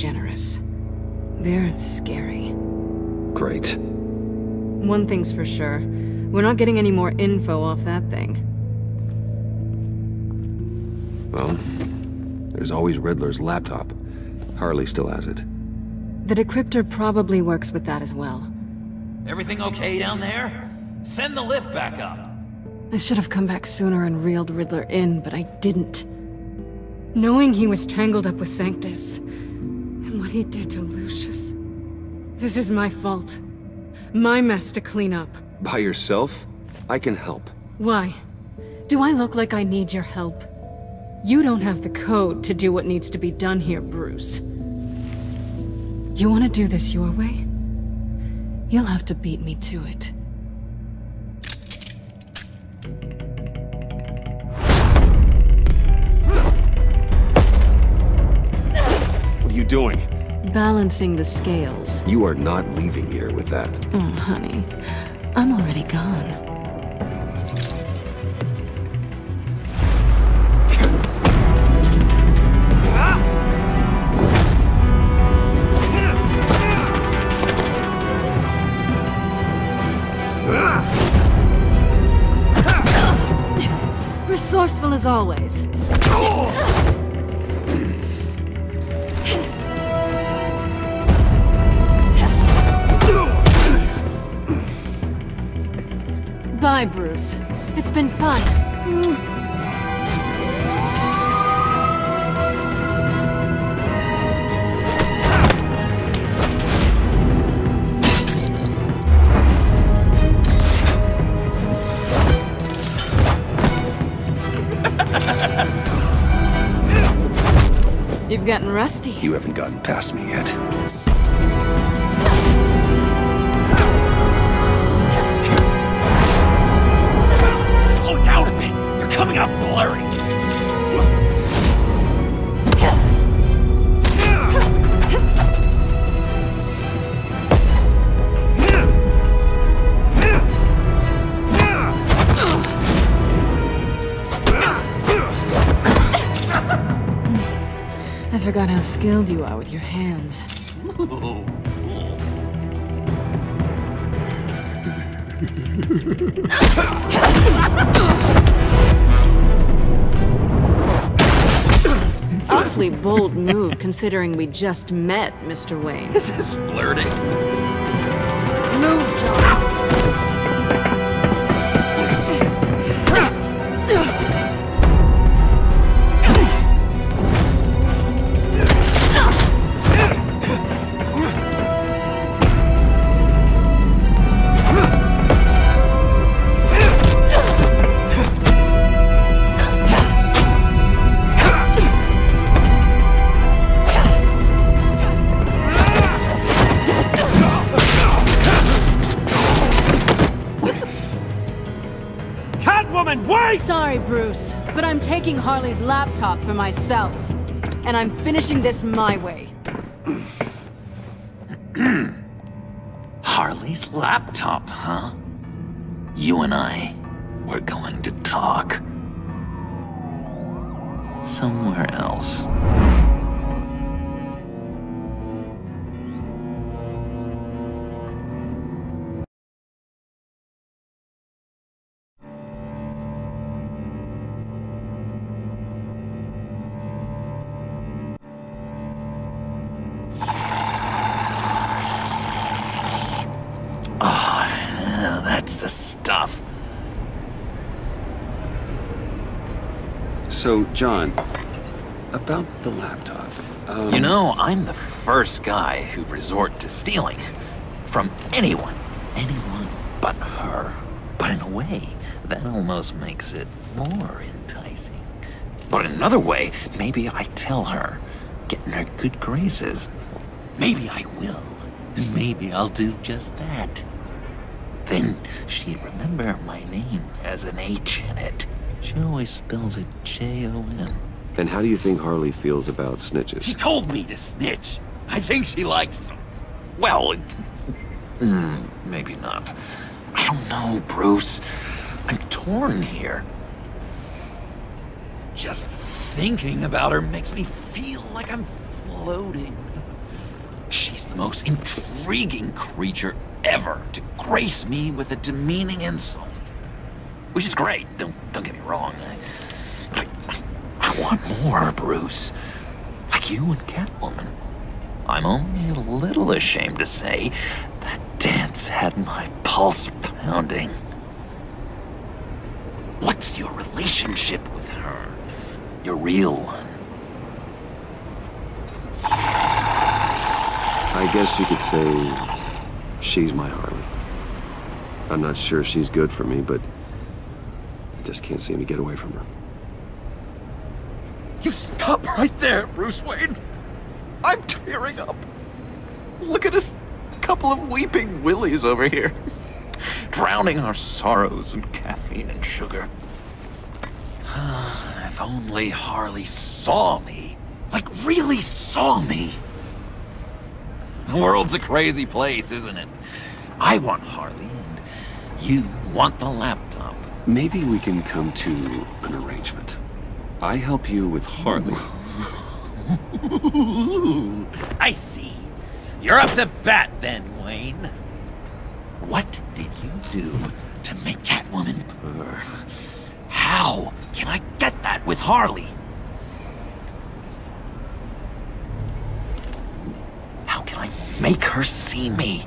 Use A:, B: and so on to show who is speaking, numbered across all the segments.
A: generous. They're scary.
B: Great.
A: One thing's for sure. We're not getting any more info off that thing.
B: Well, there's always Riddler's laptop. Harley still has it.
A: The decryptor probably works with that as well.
C: Everything okay down there? Send the lift back up.
A: I should have come back sooner and reeled Riddler in, but I didn't. Knowing he was tangled up with Sanctus, and what he did to Lucius. This is my fault. My mess to clean up.
B: By yourself? I can help.
A: Why? Do I look like I need your help? You don't have the code to do what needs to be done here, Bruce. You want to do this your way? You'll have to beat me to it.
B: What are you doing?
A: Balancing the scales.
B: You are not leaving here with that.
A: Oh, honey. I'm already gone. Resourceful as always. Bye, Bruce. It's been fun. You've gotten rusty.
B: You haven't gotten past me yet.
C: Slow down a bit. You're coming out blurry.
A: I forgot how skilled you are with your hands. Awfully bold move, considering we just met, Mr. Wayne.
C: This is flirting.
A: Move, John. Sorry, Bruce, but I'm taking Harley's laptop for myself. And I'm finishing this my way.
C: Harley's laptop, huh? You and I, we're going to talk. Somewhere else. That's the stuff.
B: So, John, about the laptop,
C: You know, I'm the first guy who'd resort to stealing. From anyone. Anyone but her. But in a way, that almost makes it more enticing. But in another way, maybe I tell her, get in her good graces. Maybe I will. And maybe I'll do just that. Then she'd remember my name has an H in it. She always spells it J-O-N.
B: And how do you think Harley feels about snitches?
C: She told me to snitch. I think she likes them. Well, maybe not. I don't know, Bruce. I'm torn here. Just thinking about her makes me feel like I'm floating. the most intriguing creature ever to grace me with a demeaning insult. Which is great, don't get me wrong. But I want more, Bruce. Like you and Catwoman. I'm only a little ashamed to say that dance had my pulse pounding. What's your relationship with her? Your real one?
B: I guess you could say she's my Harley. I'm not sure she's good for me, but I just can't seem to get away from her.
C: You stop right there, Bruce Wayne! I'm tearing up. Look at us, a couple of weeping willies over here. Drowning our sorrows in caffeine and sugar. If only Harley saw me. Like, really saw me. The world's a crazy place, isn't it? I want Harley, and you want the laptop.
B: Maybe we can come to an arrangement. I help you with Harley.
C: I see. You're up to bat then, Wayne. What did you do to make Catwoman purr? How can I get that with Harley? How can I make her see me?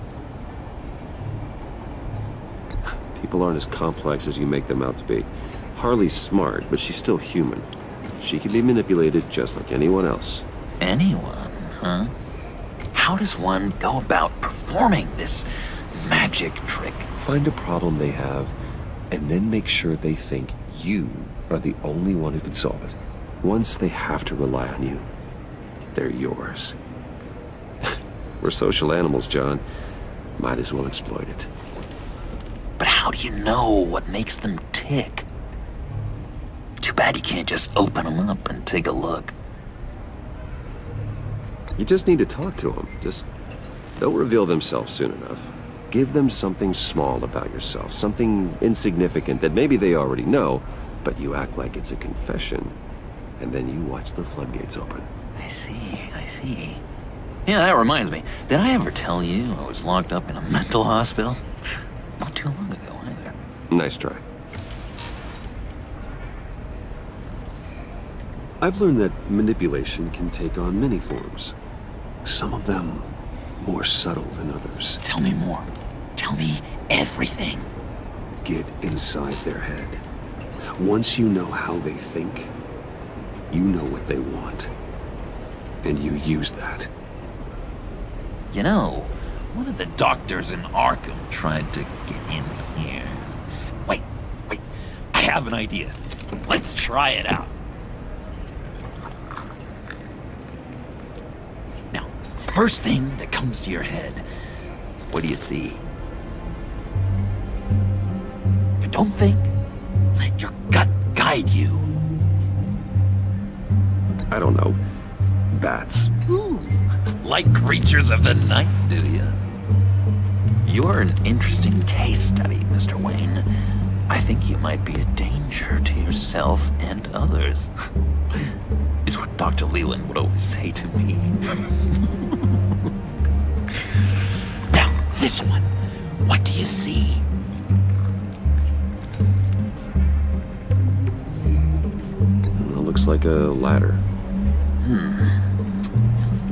B: People aren't as complex as you make them out to be. Harley's smart, but she's still human. She can be manipulated just like anyone else.
C: Anyone, huh? How does one go about performing this magic trick?
B: Find a problem they have, and then make sure they think you are the only one who can solve it. Once they have to rely on you, they're yours. We're social animals, John. Might as well exploit it.
C: But how do you know what makes them tick? Too bad you can't just open them up and take a look.
B: You just need to talk to them. They'll reveal themselves soon enough. Give them something small about yourself, something insignificant that maybe they already know, but you act like it's a confession, and then you watch the floodgates open.
C: I see. Yeah, that reminds me. Did I ever tell you I was locked up in a mental hospital? Not too long ago, either.
B: Nice try. I've learned that manipulation can take on many forms. Some of them more subtle than others.
C: Tell me more. Tell me everything.
B: Get inside their head. Once you know how they think, you know what they want. And you use that.
C: You know, one of the doctors in Arkham tried to get in here. Wait. I have an idea. Let's try it out. Now, first thing that comes to your head, what do you see? But don't think. Let your gut guide you.
B: I don't know. Bats.
C: Ooh, like creatures of the night, do you? You're an interesting case study, Mr. Wayne. I think you might be a danger to yourself and others. Is what Dr. Leland would always say to me. Now, this one. What do you see?
B: It looks like a ladder.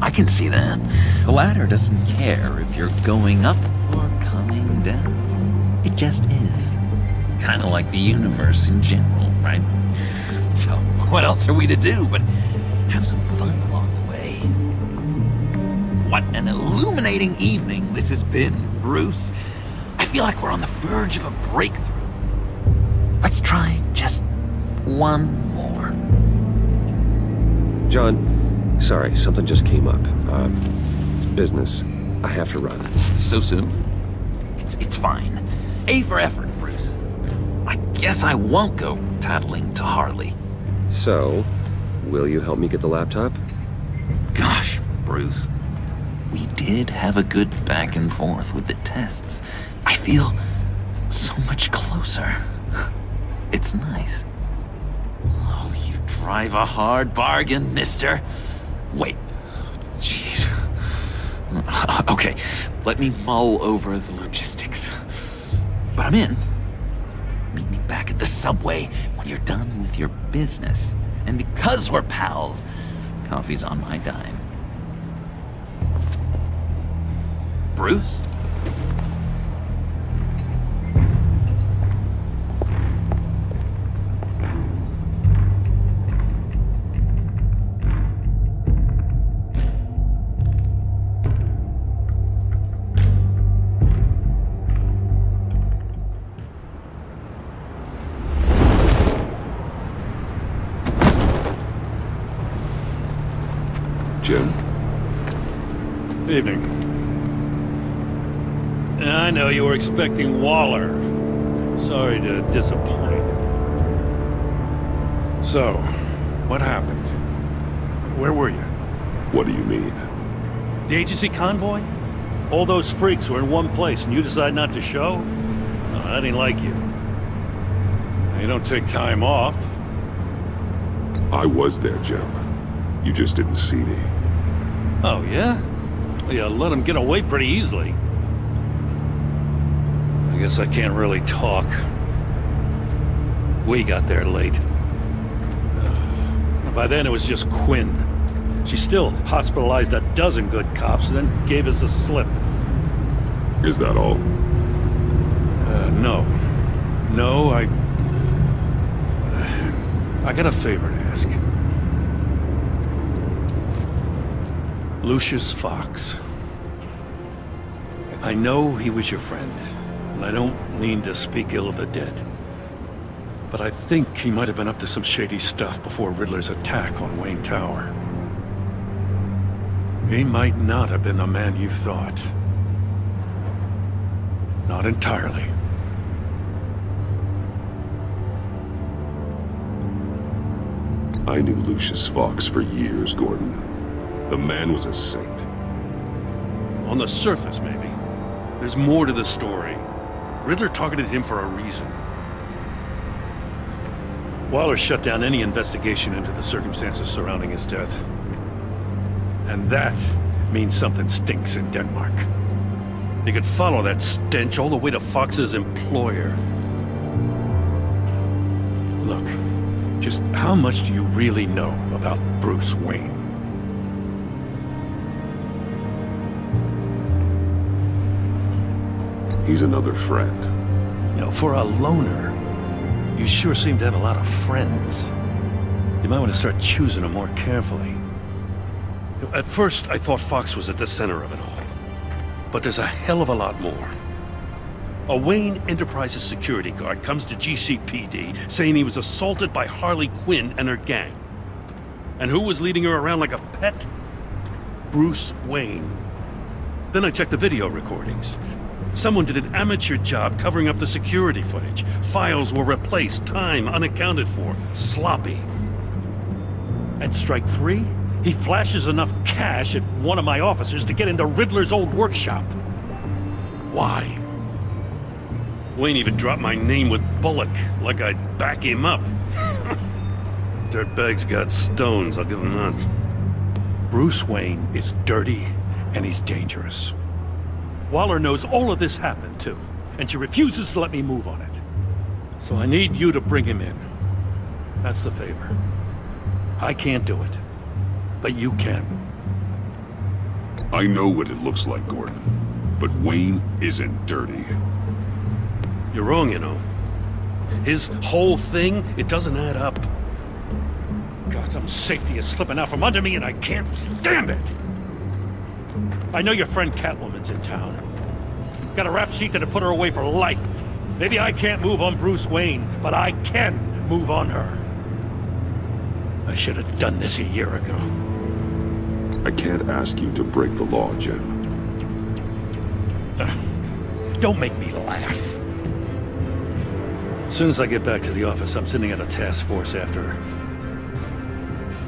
C: I can see that. The ladder doesn't care if you're going up or coming down. It just is. Kind of like the universe in general, right? So, what else are we to do but have some fun along the way? What an illuminating evening this has been, Bruce. I feel like we're on the verge of a breakthrough. Let's try just one more.
B: John, sorry, something just came up. It's business. I have to run.
C: So soon? It's fine. A for effort, Bruce. I guess I won't go tattling to Harley.
B: So, will you help me get the laptop?
C: Gosh, Bruce. We did have a good back and forth with the tests. I feel so much closer. It's nice. Oh, you drive a hard bargain, mister. Wait. Jeez. Let me mull over the logistics. But I'm in. Meet me back at the subway when you're done with your business. And because we're pals, coffee's on my dime. Bruce?
B: Jim?
D: Evening. I know you were expecting Waller. Sorry to disappoint. So, what happened? Where were you?
B: What do you mean?
D: The agency convoy? All those freaks were in one place and you decide not to show? No, I didn't like you. You don't take time off.
B: I was there, Jim. You just didn't see me.
D: Oh, yeah? Well, you let him get away pretty easily. I guess I can't really talk. We got there late. By then it was just Quinn. She still hospitalized a dozen good cops, then gave us the slip.
B: Is that all?
D: No. No, I got a favor to ask. Lucius Fox. I know he was your friend, and I don't mean to speak ill of the dead. But I think he might have been up to some shady stuff before Riddler's attack on Wayne Tower. He might not have been the man you thought. Not entirely.
B: I knew Lucius Fox for years, Gordon. The man was a saint.
D: On the surface, maybe. There's more to the story. Riddler targeted him for a reason. Waller shut down any investigation into the circumstances surrounding his death. And that means something stinks in Denmark. You could follow that stench all the way to Fox's employer. Look, just how much do you really know about Bruce Wayne?
B: He's another friend.
D: You know, for a loner, you sure seem to have a lot of friends. You might want to start choosing them more carefully. At first, I thought Fox was at the center of it all. But there's a hell of a lot more. A Wayne Enterprises security guard comes to GCPD saying he was assaulted by Harley Quinn and her gang. And who was leading her around like a pet? Bruce Wayne. Then I checked the video recordings. Someone did an amateur job covering up the security footage. Files were replaced, time unaccounted for, sloppy. At strike 3, he flashes enough cash at one of my officers to get into Riddler's old workshop. Why? Wayne even dropped my name with Bullock, like I'd back him up. Dirtbag's got stones, I'll give him that. Bruce Wayne is dirty, and he's dangerous. Waller knows all of this happened, too, and she refuses to let me move on it. So I need you to bring him in. That's the favor. I can't do it, but you can.
B: I know what it looks like, Gordon, but Wayne isn't dirty.
D: You're wrong, you know. His whole thing, it doesn't add up. Gotham's safety is slipping out from under me, and I can't stand it! I know your friend Catwoman's in town. Got a rap sheet that'll put her away for life. Maybe I can't move on Bruce Wayne, but I can move on her. I should have done this a year ago.
B: I can't ask you to break the law, Jim.
D: Don't make me laugh. As soon as I get back to the office, I'm sending out a task force after her.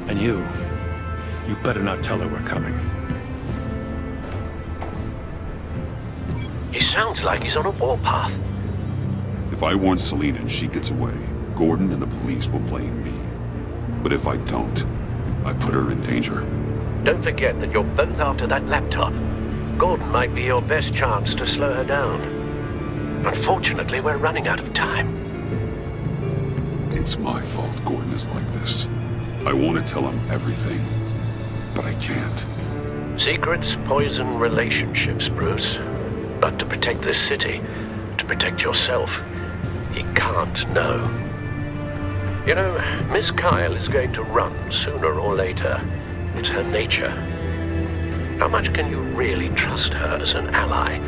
D: And you better not tell her we're coming.
E: He sounds like he's on a warpath.
B: If I warn Selina and she gets away, Gordon and the police will blame me. But if I don't, I put her in danger.
E: Don't forget that you're both after that laptop. Gordon might be your best chance to slow her down. Unfortunately, we're running out of time.
F: It's my fault Gordon is like this. I want to tell him everything, but I can't.
E: Secrets poison relationships, Bruce. But to protect this city, to protect yourself, he can't know. You know, Miss Kyle is going to run sooner or later. It's her nature. How much can you really trust her as an ally?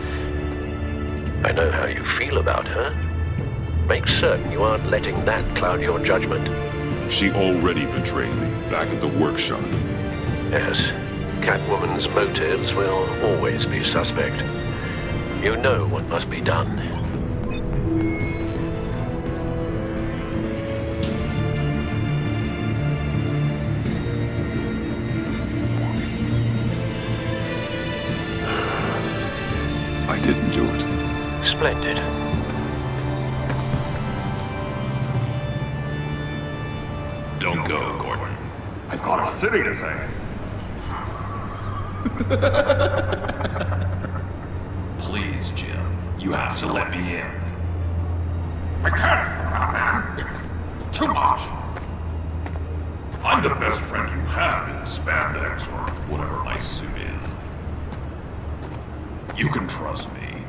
E: I know how you feel about her. Make certain you aren't letting that cloud your judgment.
F: She already betrayed me back at the workshop.
E: Yes, Catwoman's motives will always be suspect. You know what must be done.
F: I didn't do it.
E: Splendid.
G: Don't go, Gordon. I've got a city to save. Please, Jim. You have to let me in. I can't, Batman. It's too much. I'm the best friend you have in spandex or whatever my suit is. You can trust me.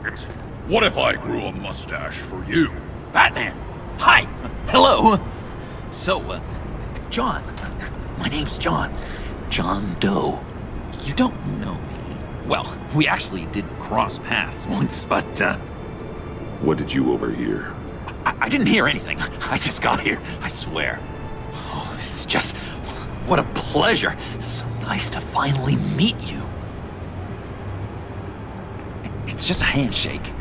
G: It's... What if I grew a mustache for you?
C: Batman! Hi! Hello! So, John. My name's John. John Doe. You don't know me. Well, we actually did cross paths once, but,
F: What did you overhear?
C: I didn't hear anything. I just got here, I swear. Oh, this is just... What a pleasure. So nice to finally meet you. It's just a handshake.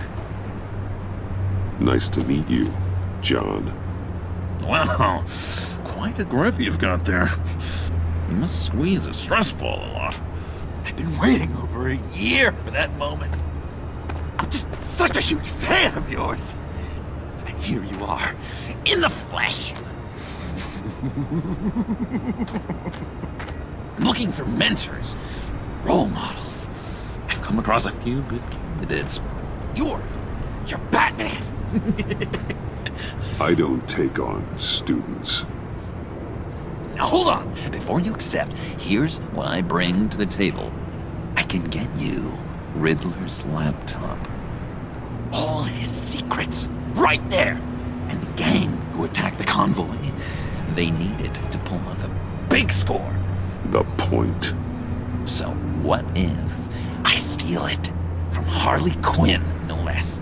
F: Nice to meet you, John.
G: Wow, quite a grip you've got there. You must squeeze a stress ball a lot.
C: I've been waiting over a year for that moment. I'm just such a huge fan of yours. And here you are, in the flesh. I'm looking for mentors, role models. I've come across a few good candidates. You're Batman.
F: I don't take on students.
C: Now hold on. Before you accept, here's what I bring to the table. I can get you Riddler's laptop. All his secrets, right there. And the gang who attacked the convoy, they needed to pull off a big score.
F: The point.
C: So what if I steal it from Harley Quinn, no less,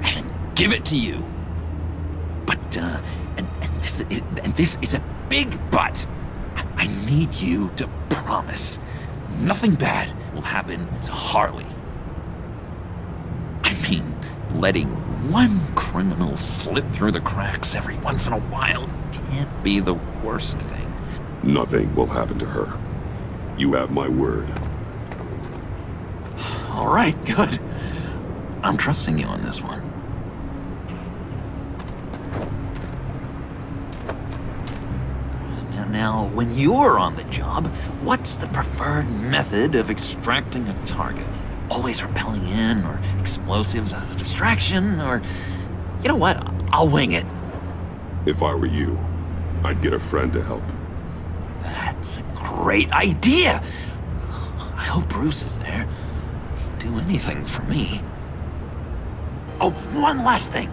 C: and give it to you? But, and this is a big but. I need you to promise nothing bad will happen to Harley. I mean, letting one criminal slip through the cracks every once in a while can't be the worst thing.
F: Nothing will happen to her. You have my word.
C: All right, good. I'm trusting you on this one. Now, when you're on the job, what's the preferred method of extracting a target? Always rappelling in, or explosives as a distraction, or... You know what? I'll wing it.
F: If I were you, I'd get a friend to help.
C: That's a great idea! I hope Bruce is there. He'd do anything for me. Oh, one last thing!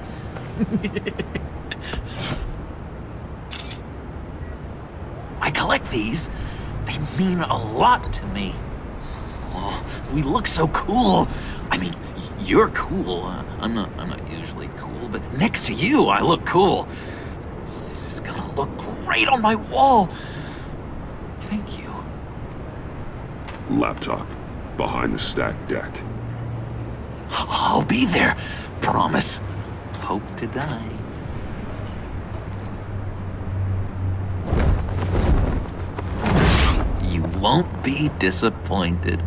C: I collect these. They mean a lot to me. Oh, we look so cool. I mean, you're cool. I'm not usually cool, but next to you, I look cool. This is gonna look great on my wall. Thank you.
F: Laptop. Behind the stacked deck.
C: I'll be there. Promise. Hope to die. You won't be disappointed.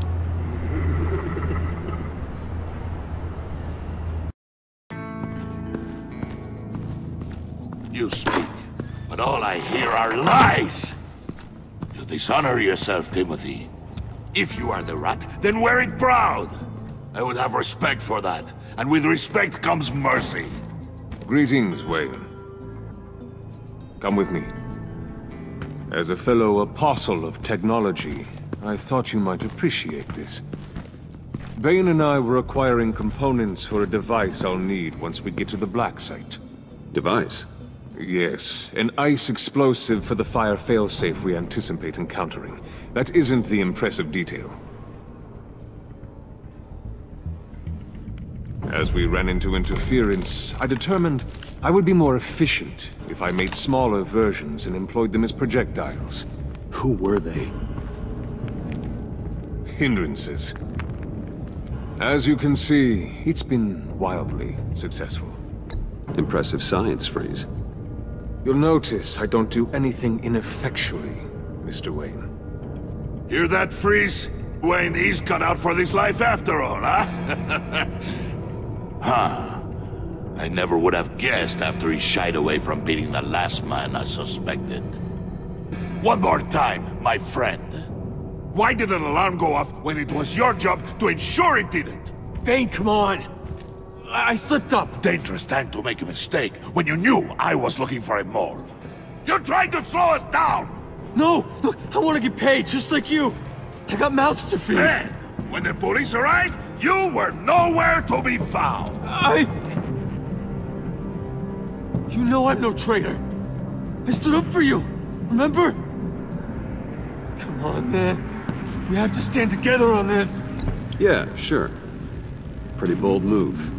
G: You speak, but all I hear are lies. You dishonor yourself, Timothy.
H: If you are the rat, then wear it proud. I would have respect for that, and with respect comes mercy.
I: Greetings, Wayne. Come with me. As a fellow apostle of technology, I thought you might appreciate this. Bane and I were acquiring components for a device I'll need once we get to the Black Site.
B: Device?
I: Yes, an ice explosive for the fire failsafe we anticipate encountering. That isn't the impressive detail. As we ran into interference, I determined I would be more efficient if I made smaller versions and employed them as projectiles.
B: Who were they?
I: Hindrances. As you can see, it's been wildly successful.
B: Impressive science, Freeze.
I: You'll notice I don't do anything ineffectually, Mr. Wayne.
H: Hear that, Freeze? Wayne is cut out for this life after all, huh? Huh. I never would have guessed after he shied away from beating the last man I suspected. One more time, my friend. Why did an alarm go off when it was your job to ensure it didn't?
J: Bane, come on! I slipped up!
H: Dangerous time to make a mistake when you knew I was looking for a mole. You're trying to slow us down!
J: No! Look, I want to get paid, just like you! I got mouths to feed!
H: Then, when the police arrived, you were nowhere to be found!
J: You know I'm no traitor! I stood up for you, remember? Come on, man. We have to stand together on this!
B: Yeah, sure. Pretty bold move.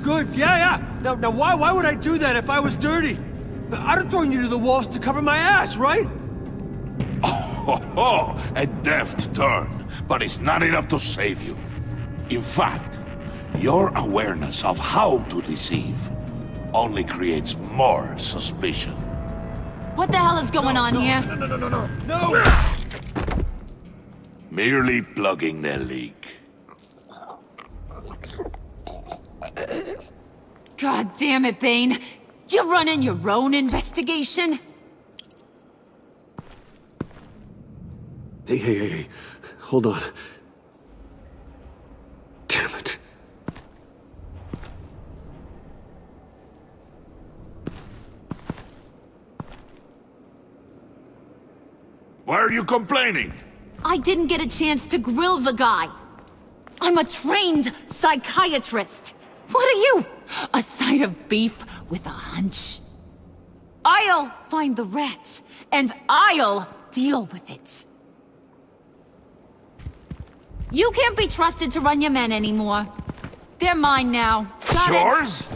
J: Good, yeah. Now why would I do that if I was dirty? I'd have thrown you to the wolves to cover my ass, right?
H: Oh, a deft turn, but it's not enough to save you. In fact, your awareness of how to deceive only creates more suspicion.
K: What the hell is going on here?
J: No!
H: Merely plugging the leak.
K: God damn it, Bane. You're running your own investigation?
B: Hey. Hold on. Damn it.
H: Why are you complaining?
K: I didn't get a chance to grill the guy. I'm a trained psychiatrist. What are you? A side of beef with a hunch? I'll find the rat, and I'll deal with it. You can't be trusted to run your men anymore. They're mine now. Got
H: Yours?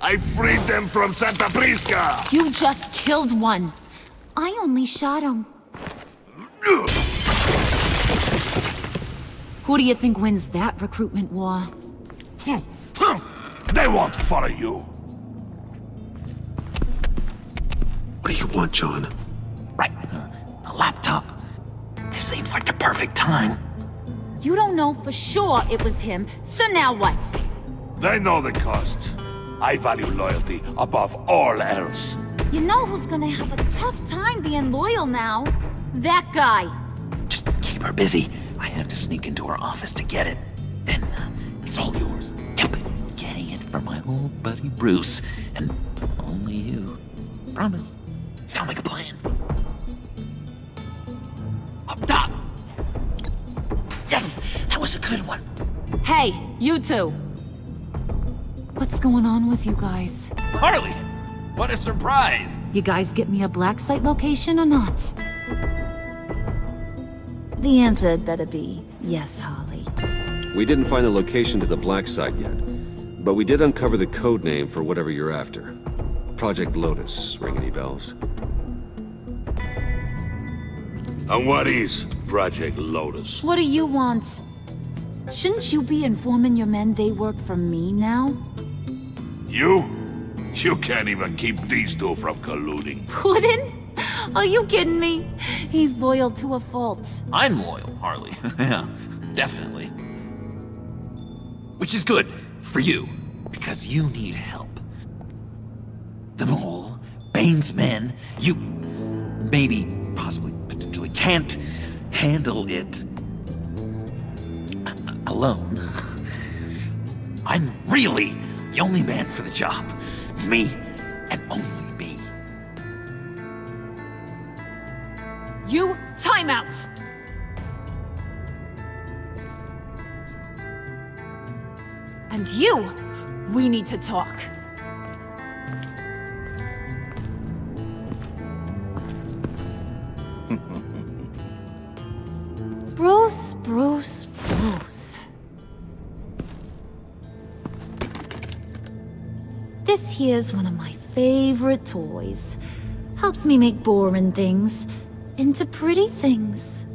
H: I freed them from Santa Prisca!
K: You just killed one. I only shot him. Who do you think wins that recruitment war?
H: They won't follow you.
B: What do you want, John?
C: Right. A laptop. This seems like the perfect time.
K: You don't know for sure it was him, so now what?
H: They know the cost. I value loyalty above all else.
K: You know who's gonna have a tough time being loyal now? That guy.
C: Just keep her busy. I have to sneak into her office to get it. Then it's all yours. Yep. Getting it from my old buddy Bruce. And only you. Promise. Sound like a plan? Up top! Yes! That was a good one!
K: Hey, you two. What's going on with you guys?
C: Harley! What a surprise!
K: You guys get me a black site location or not? The answer had better be yes, Harley.
B: We didn't find the location to the black site yet, but we did uncover the code name for whatever you're after. Project Lotus. Ring any bells?
H: And what is Project Lotus?
K: What do you want? Shouldn't you be informing your men they work for me now?
H: You? You can't even keep these two from colluding.
K: Puddin'? Are you kidding me? He's loyal to a fault.
C: I'm loyal, Harley. Yeah, definitely. Which is good for you, because you need help. The mole, Bane's men, you, maybe, possibly, potentially, can't handle it alone. I'm really the only man for the job. Me and only me.
K: You, time out! And you, we need to talk. Bruce, Bruce, Bruce. This here's one of my favorite toys. Helps me make boring things into pretty things.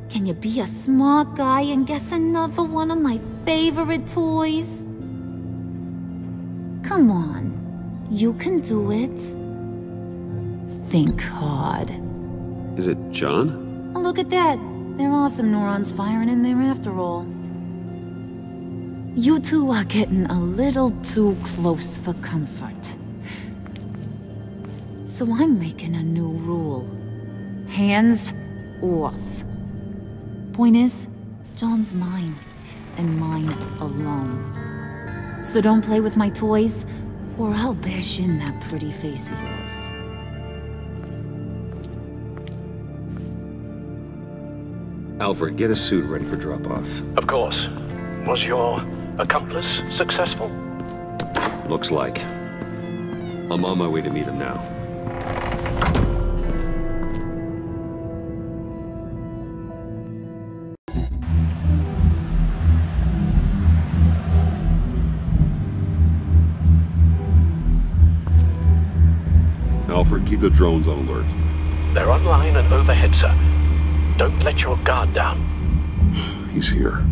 K: Can you be a smart guy and guess another one of my favorite toys? Come on, you can do it. Think hard.
B: Is it John?
K: Oh, look at that. There are some neurons firing in there after all. You two are getting a little too close for comfort. So I'm making a new rule. Hands off. Point is, John's mine, and mine alone. So don't play with my toys, or I'll bash in that pretty face of yours.
B: Alfred, get a suit ready for drop-off.
E: Of course. Was your accomplice successful?
B: Looks like. I'm on my way to meet him now.
F: Alfred, keep the drones on alert.
E: They're online and overhead, sir. Don't let your guard down.
F: He's here.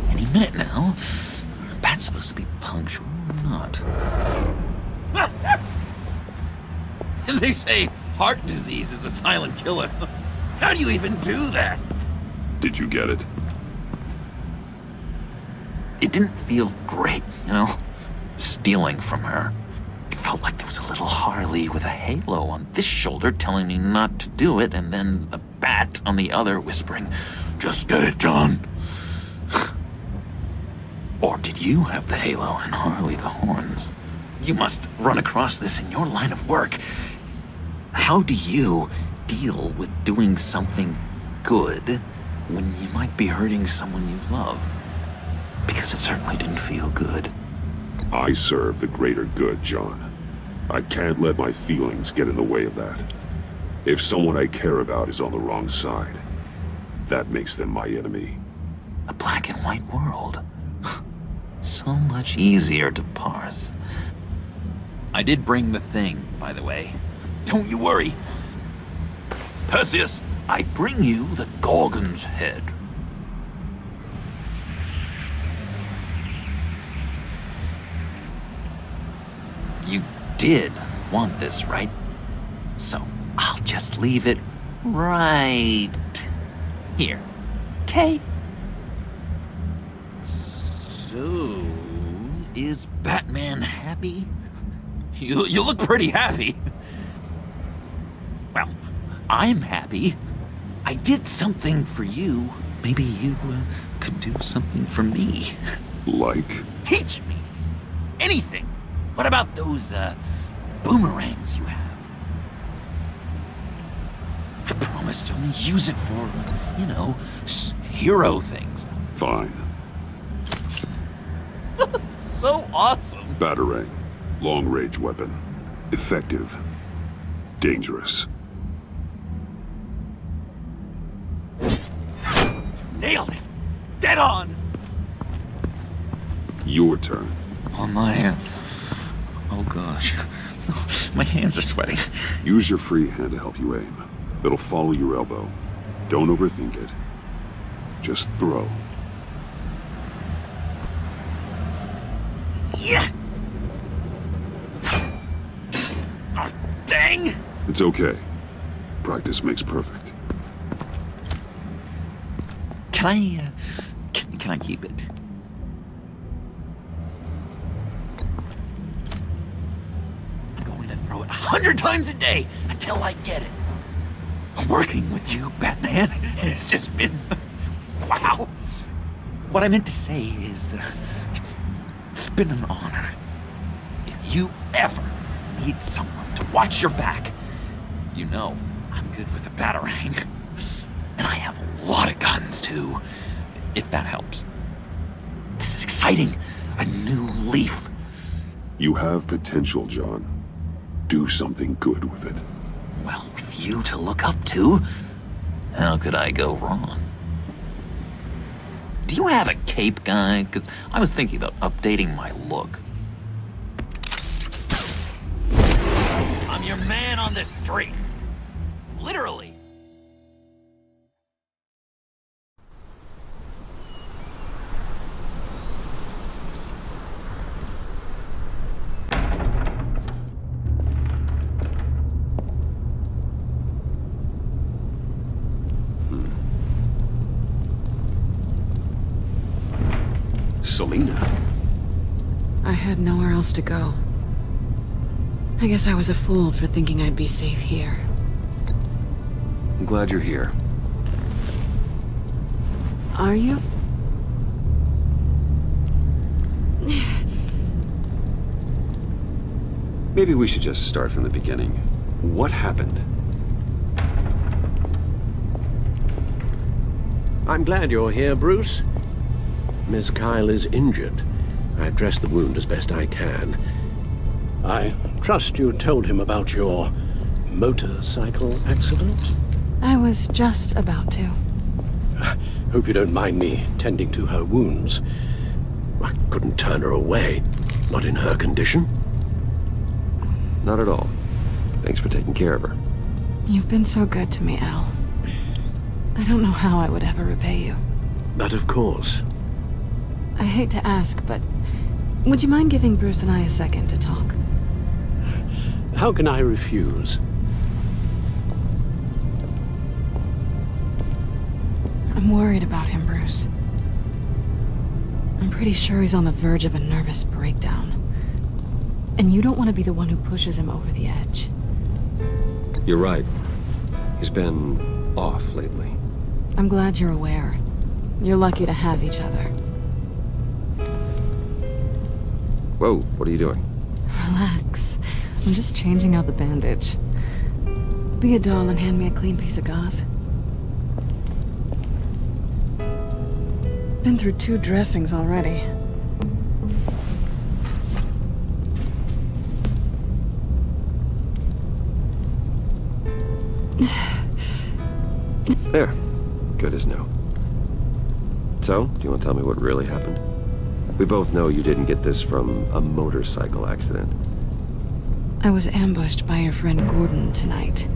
C: Any minute now. Are bats supposed to be punctual or not? And they say heart disease is a silent killer. How do you even do that?
F: Did you get it?
C: It didn't feel great, you know? Stealing from her. It felt like there was a little Harley with a halo on this shoulder telling me not to do it, and then the bat on the other whispering, "Just get it, John." Or did you have the halo and Harley the horns? You must run across this in your line of work. How do you deal with doing something good when you might be hurting someone you love? Because it certainly didn't feel good.
F: I serve the greater good, John. I can't let my feelings get in the way of that. If someone I care about is on the wrong side, that makes them my enemy.
C: A black and white world. So much easier to parse. I did bring the thing, by the way. Don't you worry. Perseus, I bring you the Gorgon's head. You did want this, right? So I'll just leave it right here. Okay? So, is Batman happy? You look pretty happy. Well, I'm happy. I did something for you. Maybe you could do something for me.
F: Like?
C: Teach me. Anything. What about those, boomerangs you have? I promise to only use it for, you know, hero things.
F: Fine.
C: So awesome.
F: Batarang. Long-range weapon. Effective. Dangerous.
C: Nailed it. Dead on.
F: Your turn.
C: Oh my, oh gosh. My hands are sweating.
F: Use your free hand to help you aim. It'll follow your elbow. Don't overthink it. Just throw.
C: Yeah. Oh, dang.
F: It's okay. Practice makes perfect.
C: Can I keep it? I'm going to throw it 100 times a day until I get it. Working with you, Batman, it's just been... wow. What I meant to say is, it's been an honor. If you ever need someone to watch your back, you know I'm good with a batarang. And I have a lot of guns, too, if that helps. This is exciting. A new leaf.
F: You have potential, John. Do something good with it.
C: Well, with you to look up to, how could I go wrong? Do you have a cape, guy? Because I was thinking about updating my look. I'm your man on the street. Literally.
B: Selina?
A: I had nowhere else to go. I guess I was a fool for thinking I'd be safe here.
B: I'm glad you're here.
A: Are you?
B: Maybe we should just start from the beginning. What happened?
E: I'm glad you're here, Bruce. Miss Kyle is injured. I dressed the wound as best I can. I trust you told him about your motorcycle accident?
A: I was just about to.
E: Hope you don't mind me tending to her wounds. I couldn't turn her away, not in her condition.
B: Not at all. Thanks for taking care of her.
A: You've been so good to me, Al. I don't know how I would ever repay you.
E: But of course.
A: I hate to ask, but would you mind giving Bruce and I a second to talk?
E: How can I refuse?
A: I'm worried about him, Bruce. I'm pretty sure he's on the verge of a nervous breakdown. And you don't want to be the one who pushes him over the edge.
B: You're right. He's been off lately.
A: I'm glad you're aware. You're lucky to have each other.
B: Whoa, what are you doing?
A: Relax. I'm just changing out the bandage. Be a doll and hand me a clean piece of gauze. Been through 2 dressings already.
B: There. Good as new. So, do you want to tell me what really happened? We both know you didn't get this from a motorcycle accident.
A: I was ambushed by your friend Gordon tonight.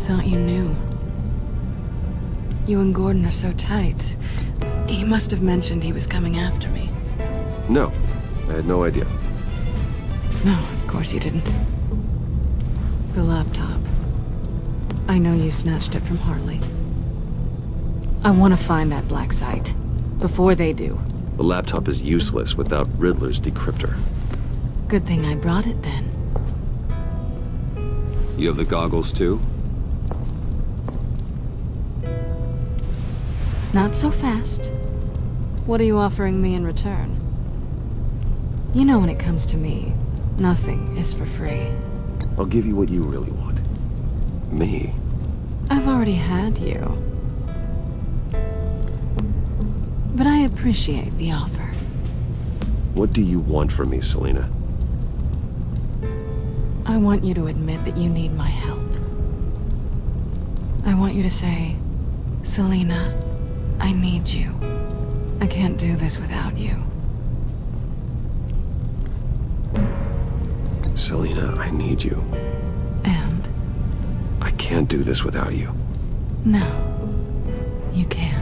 A: Thought you knew. You and Gordon are so tight. He must have mentioned he was coming after me.
B: No, I had no idea.
A: No, of course you didn't. The laptop. I know you snatched it from Harley. I want to find that black site. Before they do.
B: The laptop is useless without Riddler's decryptor.
A: Good thing I brought it then.
B: You have the goggles too?
A: Not so fast. What are you offering me in return? You know when it comes to me, nothing is for free.
B: I'll give you what you really want. Me?
A: I've already had you. But I appreciate the offer.
B: What do you want from me, Selina?
A: I want you to admit that you need my help. I want you to say, Selina, I need you. I can't do this without you.
B: Selina, I need you.
A: And?
B: I can't do this without you.
A: No, you can't.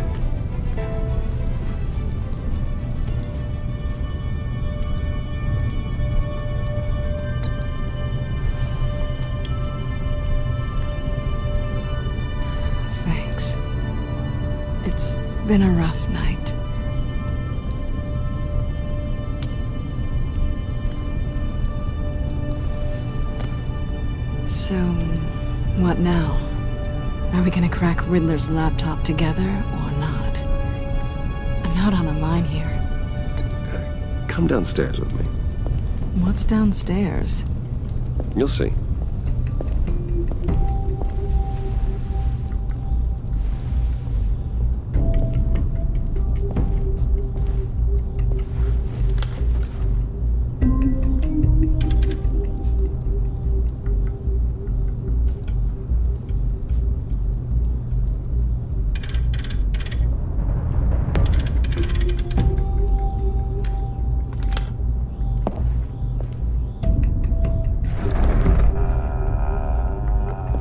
A: Thanks. It's been a rough night. So, what now? Are we gonna crack Riddler's laptop together, or not? I'm out on a line here.
B: Come downstairs with me.
A: What's downstairs?
B: You'll see.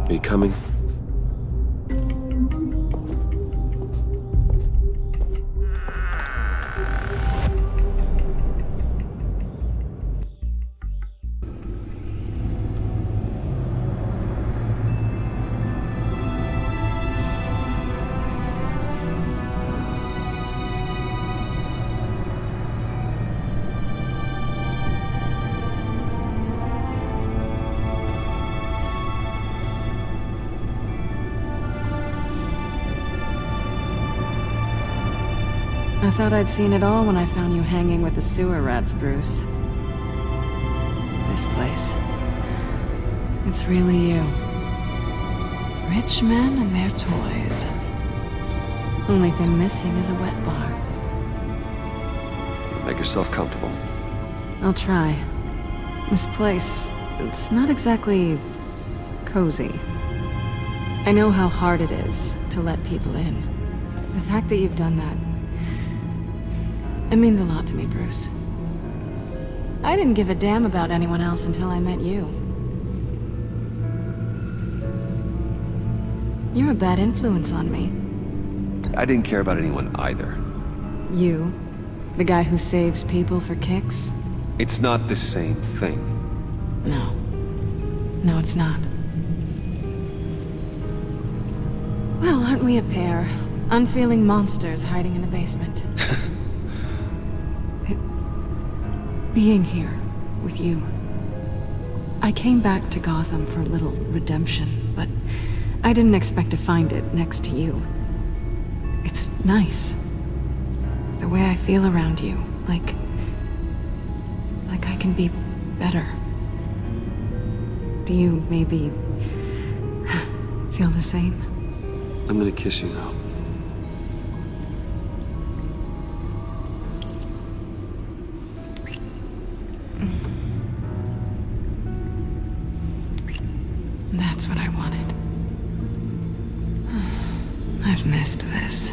B: Are you coming?
A: I thought I'd seen it all when I found you hanging with the sewer rats, Bruce. This place. It's really you. Rich men and their toys. Only thing missing is a wet bar.
B: Make yourself comfortable.
A: I'll try. This place, it's not exactly cozy. I know how hard it is to let people in. The fact that you've done that, it means a lot to me, Bruce. I didn't give a damn about anyone else until I met you. You're a bad influence on me.
B: I didn't care about anyone either.
A: You? The guy who saves people for kicks?
B: It's not the same thing.
A: No. No, it's not. Well, aren't we a pair? Unfeeling monsters hiding in the basement. Being here with you. I came back to Gotham for a little redemption, but I didn't expect to find it next to you. It's nice. The way I feel around you, like I can be better. Do you maybe feel the same?
B: I'm gonna kiss you now.
A: That's what I wanted. I've missed this.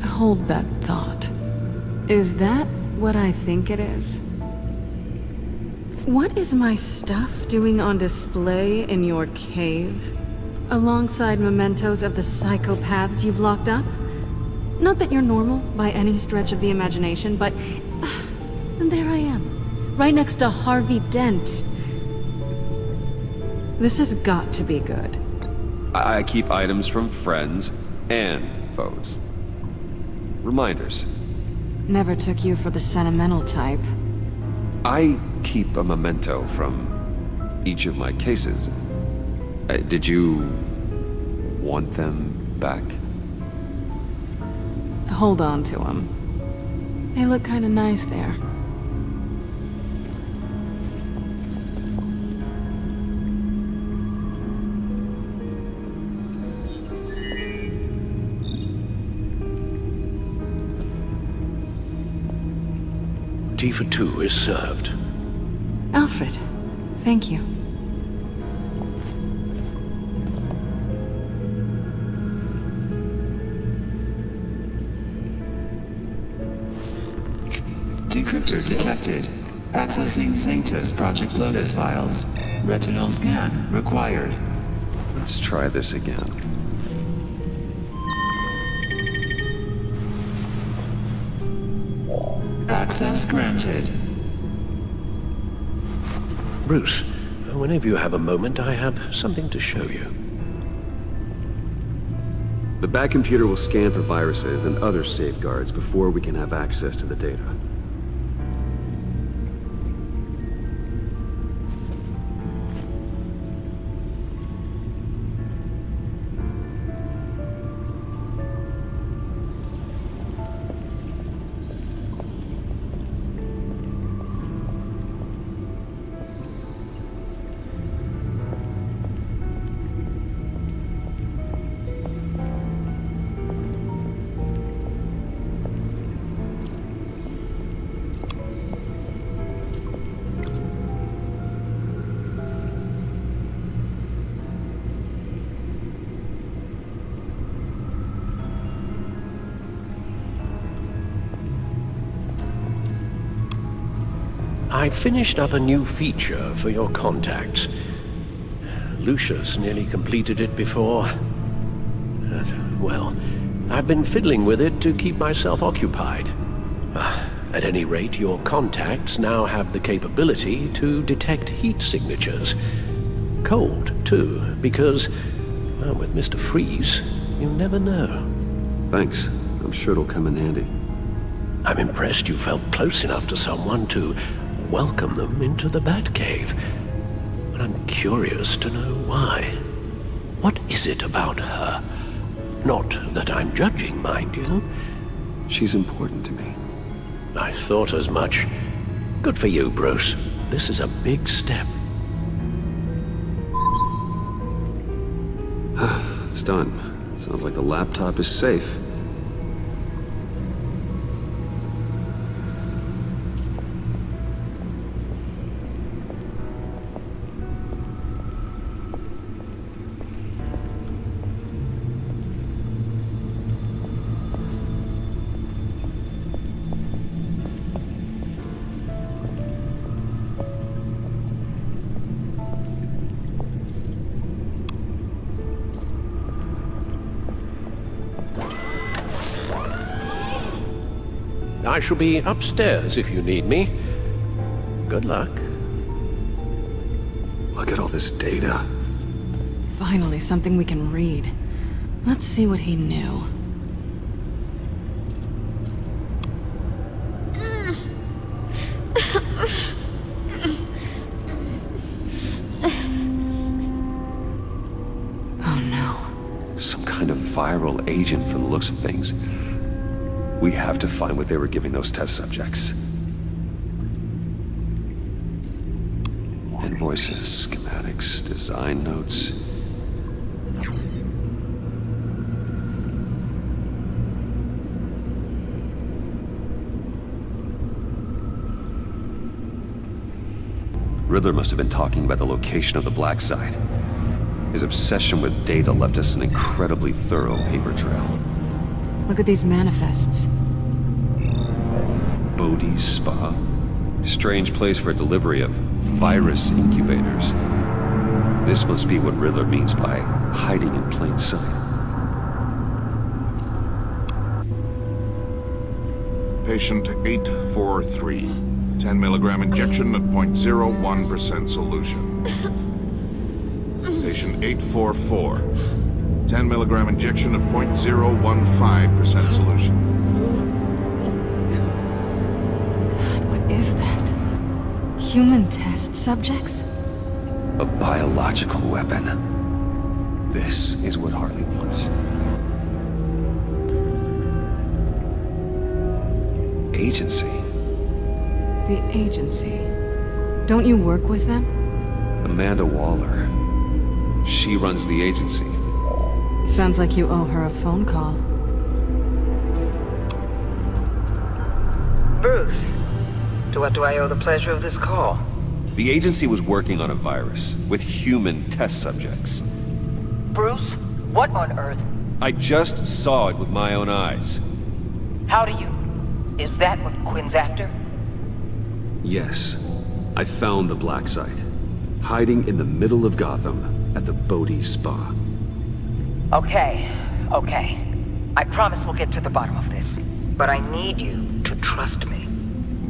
A: Hold that thought. Is that what I think it is? What is my stuff doing on display in your cave? Alongside mementos of the psychopaths you've locked up? Not that you're normal by any stretch of the imagination, but... and there I am, right next to Harvey Dent. This has got to be good.
B: I keep items from friends and foes. Reminders.
A: Never took you for the sentimental type.
B: I keep a memento from each of my cases. Did you want them back?
A: Hold on to them. They look kind of nice there.
E: Tea for two is served.
A: Alfred, thank you.
L: Decryptor detected. Accessing Sanctus Project Lotus files. Retinal scan required.
B: Let's try this again.
L: Access granted.
E: Bruce, whenever you have a moment, I have something to show you.
M: The back computer will scan for viruses and other safeguards before we can have access to the data.
E: I finished up a new feature for your contacts. Lucius nearly completed it before. Well, I've been fiddling with it to keep myself occupied. At any rate, your contacts now have the capability to detect heat signatures. Cold, too, because, well, with Mr. Freeze, you never know.
M: Thanks. I'm sure it'll come in handy.
E: I'm impressed you felt close enough to someone to welcome them into the Batcave. But I'm curious to know why. What is it about her? Not that I'm judging, mind you.
M: She's important to me.
E: I thought as much. Good for you, Bruce. This is a big step.
M: It's done. Sounds like the laptop is safe.
E: I shall be upstairs if you need me. Good luck.
M: Look at all this data.
A: Finally, something we can read. Let's see what he knew. Oh no.
B: Some kind of viral agent from the looks of things. We have to find what they were giving those test subjects. Invoices, schematics, design notes. Riddler must have been talking about the location of the black site. His obsession with data left us an incredibly thorough paper trail.
A: Look at these manifests.
B: Bodhi's Spa? Strange place for a delivery of virus incubators. This must be what Riddler means by hiding in plain sight.
N: Patient 843. 10 milligram injection at 0.01% solution. Patient 844. 10 milligram injection at 0.015% solution.
A: God, what is that? Human test subjects?
B: A biological weapon. This is what Harley wants. Agency.
A: The agency. Don't you work with them?
B: Amanda Waller. She runs the agency.
A: Sounds like you owe her a phone call.
O: Bruce, to what do I owe the pleasure of this call?
B: The agency was working on a virus with human test subjects.
O: Bruce, what on earth?
B: I just saw it with my own eyes.
O: How do you? Is that what Quinn's after?
M: Yes. I found the black site. Hiding in the middle of Gotham at the Bodhi Spa.
O: Okay. I promise we'll get to the bottom of this. But I need you to trust me.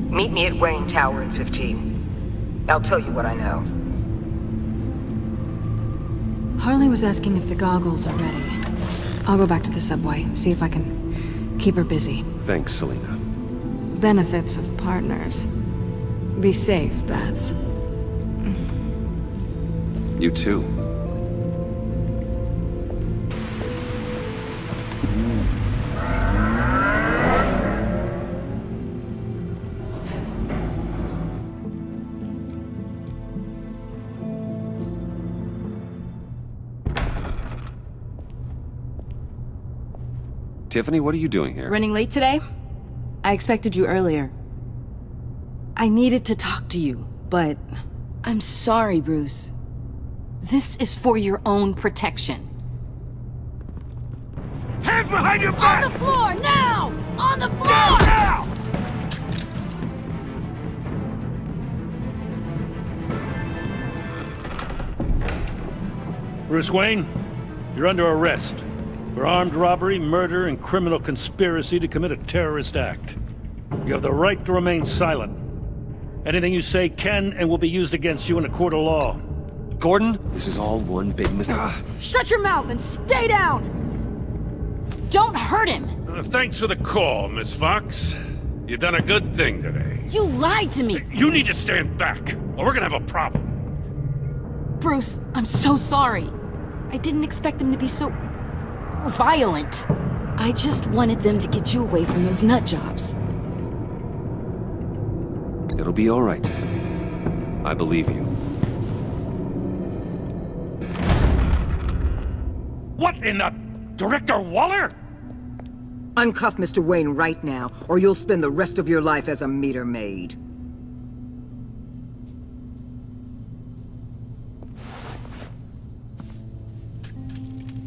O: Meet me at Wayne Tower in 15. I'll tell you what I know.
A: Harley was asking if the goggles are ready. I'll go back to the subway, see if I can keep her busy.
B: Thanks, Selena.
A: Benefits of partners. Be safe, Bats.
B: You too. Tiffany, what are you doing here?
P: Running late today? I expected you earlier. I needed to talk to you, but I'm sorry, Bruce. This is for your own protection.
H: Hands behind your back!
K: On the floor, now! On the floor!
H: Now!
D: Bruce Wayne, you're under arrest for armed robbery, murder, and criminal conspiracy to commit a terrorist act. You have the right to remain silent. Anything you say can and will be used against you in a court of law.
B: Gordon, this is all one big mistake.
A: Shut your mouth and stay down!
P: Don't hurt him!
D: Thanks for the call, Miss Fox. You've done a good thing today.
P: You lied to me!
D: You need to stand back, or we're gonna have a problem.
P: Bruce, I'm so sorry. I didn't expect them to be so violent. I just wanted them to get you away from those nut jobs.
B: It'll be all right, Tiffany. I believe you.
D: What in the... Director Waller?
O: Uncuff Mr. Wayne right now, or you'll spend the rest of your life as a meter maid.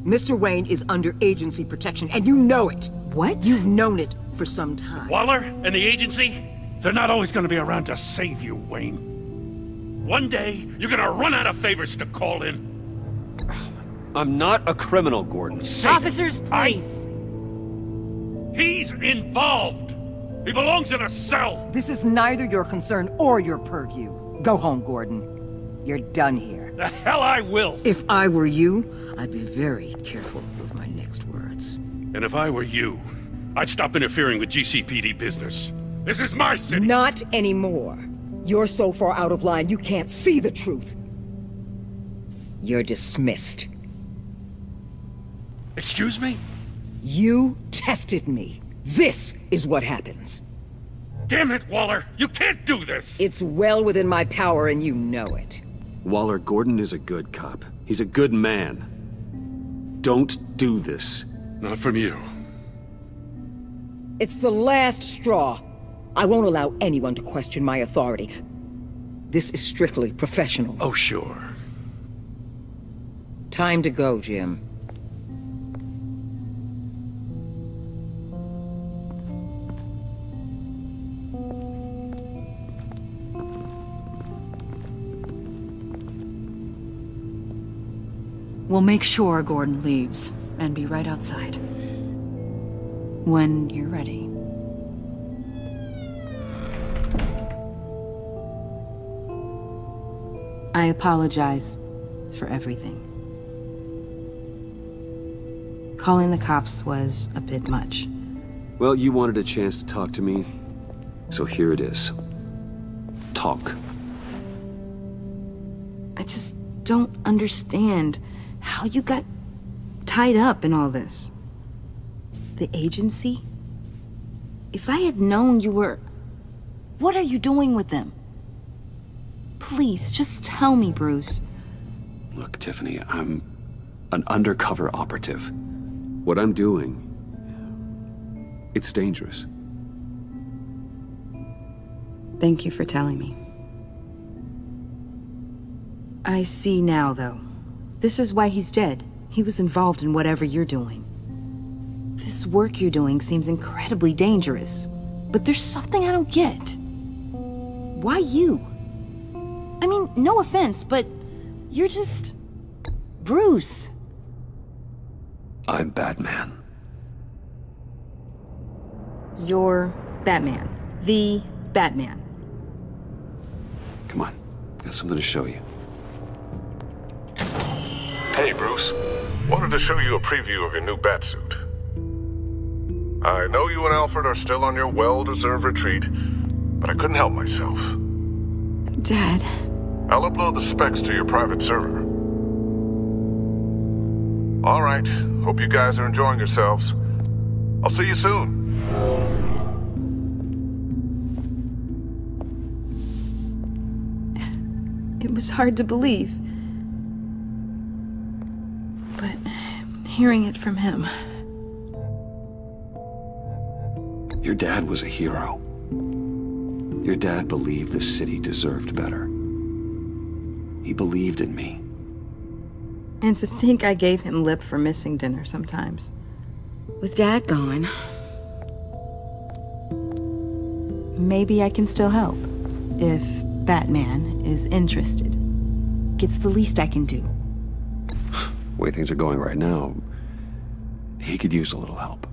O: Mr. Wayne is under agency protection, and you know it.
P: What?
O: You've known it for some time.
D: Waller and the agency? They're not always gonna be around to save you, Wayne. One day, you're gonna run out of favors to call in.
B: I'm not a criminal, Gordon.
A: Officers, please.
D: He's involved. He belongs in a cell.
O: This is neither your concern or your purview. Go home, Gordon. You're done here.
D: The hell I will.
O: If I were you, I'd be very careful with my next words.
D: And if I were you, I'd stop interfering with GCPD business. This is my city.
O: Not anymore. You're so far out of line, you can't see the truth. You're dismissed.
D: Excuse me?
O: You tested me. This is what happens.
D: Damn it, Waller! You can't do this!
O: It's well within my power and you know it.
B: Waller, Gordon is a good cop. He's a good man. Don't do this.
D: Not from you.
O: It's the last straw. I won't allow anyone to question my authority. This is strictly professional.
D: Oh, sure.
O: Time to go, Jim.
P: We'll make sure Gordon leaves, and be right outside. When you're ready. I apologize for everything. Calling the cops was a bit much.
B: Well, you wanted a chance to talk to me, so here it is. Talk.
P: I just don't understand how you got tied up in all this. The agency? If I had known you were... What are you doing with them? Please, just tell me, Bruce.
B: Look, Tiffany, I'm an undercover operative. What I'm doing, it's dangerous.
P: Thank you for telling me. I see now, though. This is why he's dead. He was involved in whatever you're doing. This work you're doing seems incredibly dangerous. But there's something I don't get. Why you? I mean, no offense, but you're just... Bruce.
B: I'm Batman.
P: You're Batman. The Batman.
B: Come on, got something to show you.
N: Hey, Bruce. Wanted to show you a preview of your new batsuit. I know you and Alfred are still on your well-deserved retreat, but I couldn't help myself.
P: Dad.
N: I'll upload the specs to your private server. All right. Hope you guys are enjoying yourselves. I'll see you soon.
P: It was hard to believe. But hearing it from him...
B: Your dad was a hero. Your dad believed the city deserved better. He believed in me.
P: And to think I gave him lip for missing dinner sometimes. With Dad gone... maybe I can still help. If Batman is interested. It's the least I can do.
B: The way things are going right now, he could use a little help.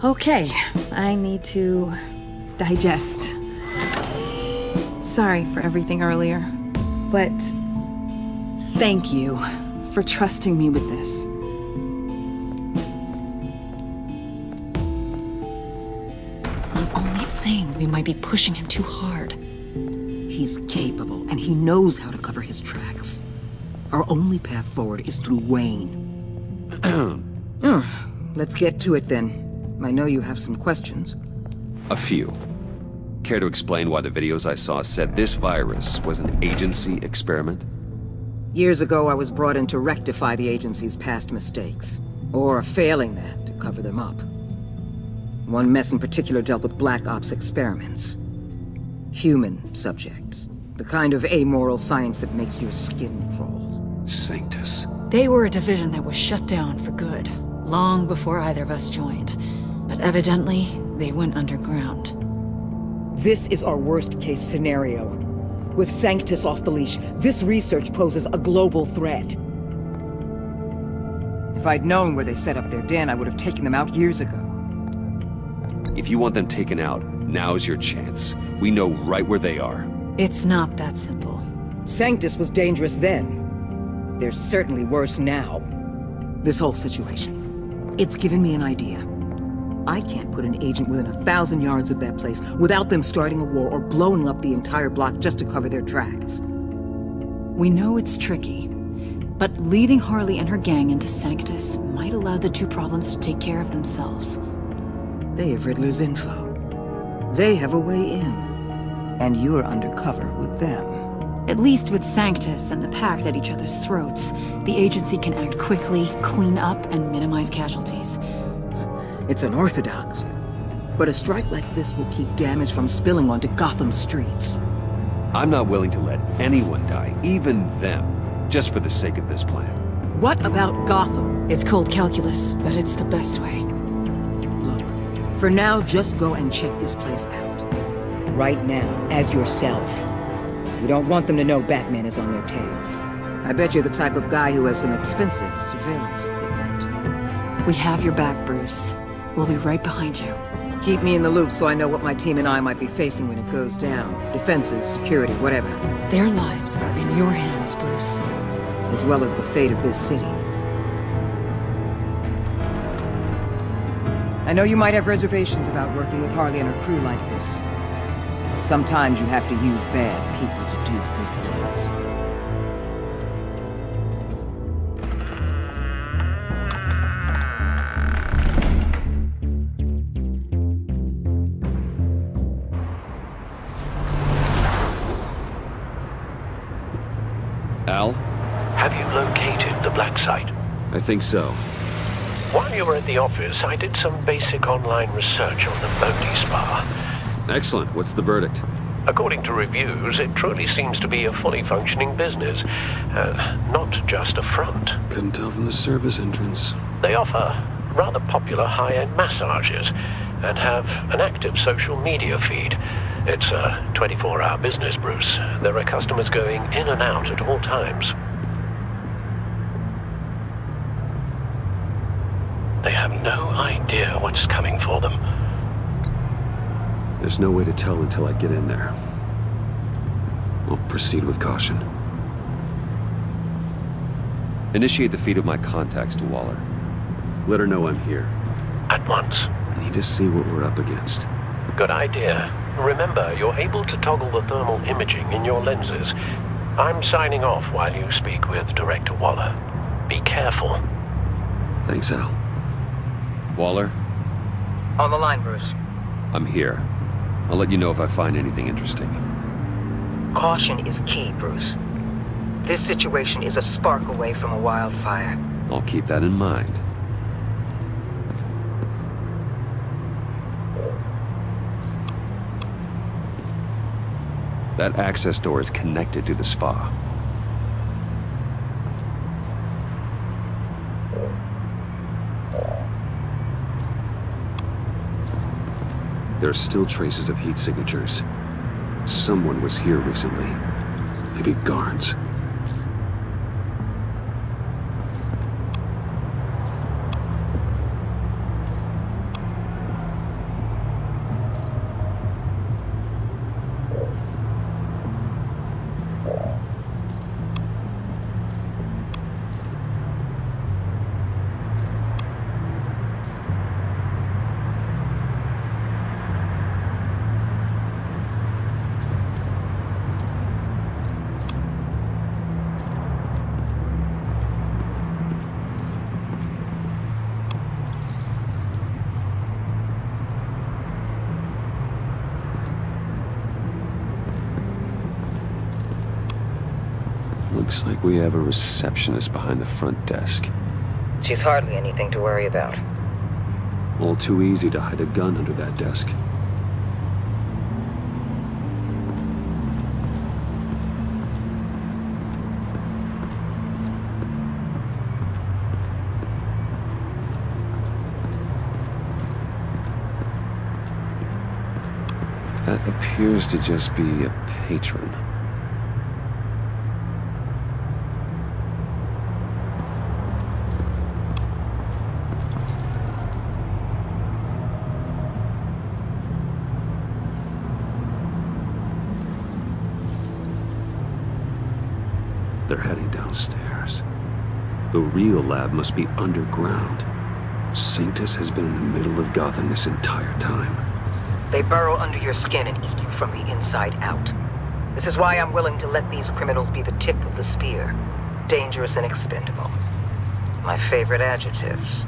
P: Okay, I need to digest. Sorry for everything earlier, but thank you for trusting me with this.
Q: I'm only saying we might be pushing him too hard. He's capable, and he knows how to cover his tracks. Our only path forward is through Wayne.
O: Let's get to it then. I know you have some questions.
B: A few. Care to explain why the videos I saw said this virus was an agency experiment?
O: Years ago, I was brought in to rectify the agency's past mistakes. Or failing that, to cover them up. One mess in particular dealt with Black Ops experiments. Human subjects. The kind of amoral science that makes your skin crawl.
B: Sanctus.
Q: They were a division that was shut down for good, long before either of us joined. But evidently, they went underground.
O: This is our worst-case scenario. With Sanctus off the leash, this research poses a global threat. If I'd known where they set up their den, I would have taken them out years ago.
B: If you want them taken out, now's your chance. We know right where they are.
Q: It's not that simple.
O: Sanctus was dangerous then. They're certainly worse now. This whole situation, it's given me an idea. I can't put an agent within 1,000 yards of that place without them starting a war or blowing up the entire block just to cover their tracks.
Q: We know it's tricky, but leading Harley and her gang into Sanctus might allow the two problems to take care of themselves.
O: They have Riddler's info. They have a way in. And you're undercover with them.
Q: At least with Sanctus and the Pact at each other's throats, the agency can act quickly, clean up, and minimize casualties.
O: It's unorthodox. But a strike like this will keep damage from spilling onto Gotham streets.
B: I'm not willing to let anyone die, even them, just for the sake of this plan.
O: What about Gotham?
Q: It's cold calculus, but it's the best way.
O: Look, for now, just go and check this place out. Right now, as yourself. We don't want them to know Batman is on their tail. I bet you're the type of guy who has some expensive surveillance equipment.
Q: We have your back, Bruce. We'll be right behind you.
O: Keep me in the loop so I know what my team and I might be facing when it goes down. Defenses, security, whatever.
Q: Their lives are in your hands, Bruce.
O: As well as the fate of this city. I know you might have reservations about working with Harley and her crew like this. Sometimes you have to use bad people to do good things.
B: Al?
E: Have you located the black site?
B: I think so.
E: While you were at the office, I did some basic online research on the Bodhi Spa.
B: Excellent. What's the verdict?
E: According to reviews, it truly seems to be a fully functioning business, not just a front.
B: Couldn't tell from the service entrance.
E: They offer rather popular high-end massages and have an active social media feed. It's a 24-hour business, Bruce. There are customers going in and out at all times. They have no idea what's coming for them.
B: There's no way to tell until I get in there. I'll proceed with caution.
M: Initiate the feed of my contacts to Waller. Let her know I'm here.
E: At once.
M: I need to see what we're up against.
E: Good idea. Remember, you're able to toggle the thermal imaging in your lenses. I'm signing off while you speak with Director Waller. Be careful.
M: Thanks, Al. Waller?
O: On the line, Bruce.
M: I'm here. I'll let you know if I find anything interesting.
O: Caution is key, Bruce. This situation is a spark away from a wildfire.
M: I'll keep that in mind. That access door is connected to the spa. There are still traces of heat signatures. Someone was here recently. Maybe guards. Looks like we have a receptionist behind the front desk.
O: She's hardly anything to worry about.
M: All too easy to hide a gun under that desk. That appears to just be a patron. They're heading downstairs. The real lab must be underground. Sanctus has been in the middle of Gotham this entire time.
O: They burrow under your skin and eat you from the inside out. This is why I'm willing to let these criminals be the tip of the spear. Dangerous and expendable. My favorite adjectives.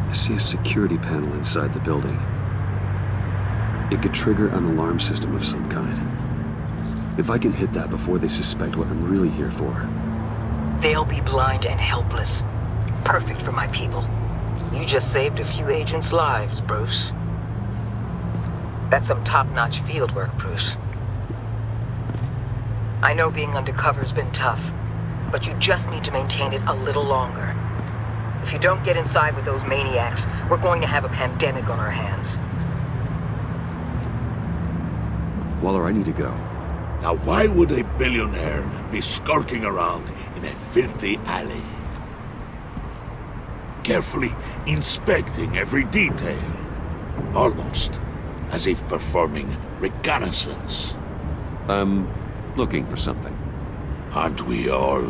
M: I see a security panel inside the building. It could trigger an alarm system of some kind. If I can hit that before they suspect what I'm really here for.
O: They'll be blind and helpless. Perfect for my people. You just saved a few agents' lives, Bruce. That's some top-notch field work, Bruce. I know being undercover's been tough, but you just need to maintain it a little longer. If you don't get inside with those maniacs, we're going to have a pandemic on our hands.
M: Waller, I need to go.
H: Now why would a billionaire be skulking around in a filthy alley? Carefully inspecting every detail. Almost as if performing reconnaissance.
M: I'm looking for something.
H: Aren't we all?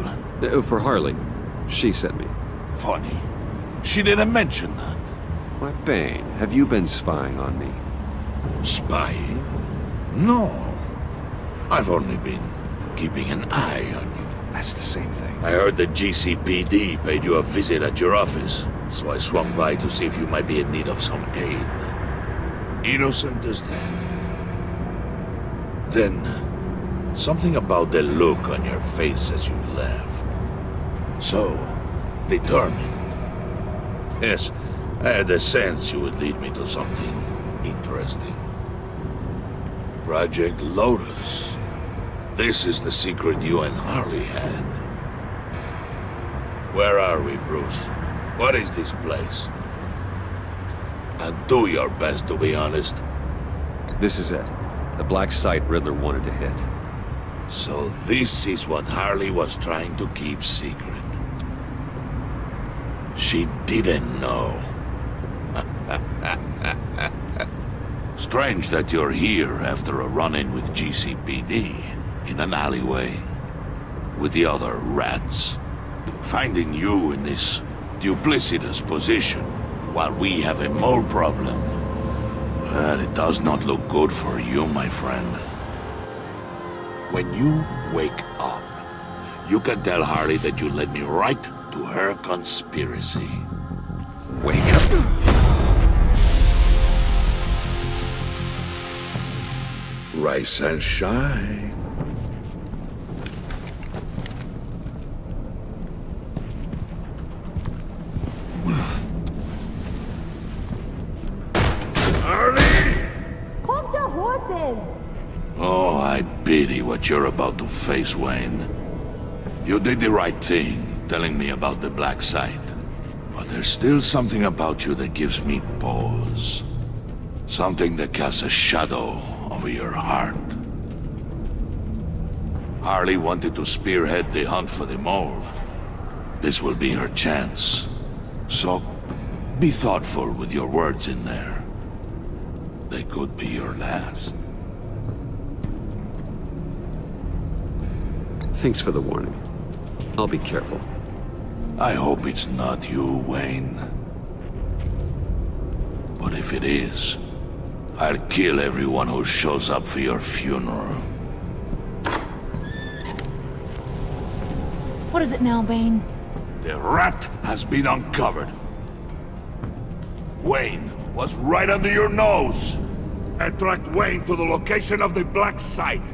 M: For Harley. She sent me.
H: Funny. She didn't mention that.
M: Why, Bane, have you been spying on me?
H: Spying? No. I've only been keeping an eye on you.
M: That's the same thing.
H: I heard the GCPD paid you a visit at your office, so I swung by to see if you might be in need of some aid. Innocent as that. Then, something about the look on your face as you left. So determined. Yes, I had a sense you would lead me to something interesting. Project Lotus. This is the secret you and Harley had. Where are we, Bruce? What is this place? And do your best to be honest.
M: This is it. The black site Riddler wanted to hit.
H: So this is what Harley was trying to keep secret. She didn't know. Strange that you're here after a run-in with GCPD in an alleyway with the other rats. Finding you in this duplicitous position while we have a mole problem. Well, it does not look good for you, my friend. When you wake up, you can tell Harley that you led me right to her conspiracy.
M: Wake up.
H: Rise and shine. Oh, I pity what you're about to face, Wayne. You did the right thing, telling me about the black site. But there's still something about you that gives me pause. Something that casts a shadow over your heart. Harley wanted to spearhead the hunt for the mole. This will be her chance. So, be thoughtful with your words in there. They could be your last.
M: Thanks for the warning. I'll be careful.
H: I hope it's not you, Wayne. But if it is, I'll kill everyone who shows up for your funeral.
K: What is it now, Bane?
H: The rat has been uncovered. Wayne was right under your nose. I tracked Wayne to the location of the black site.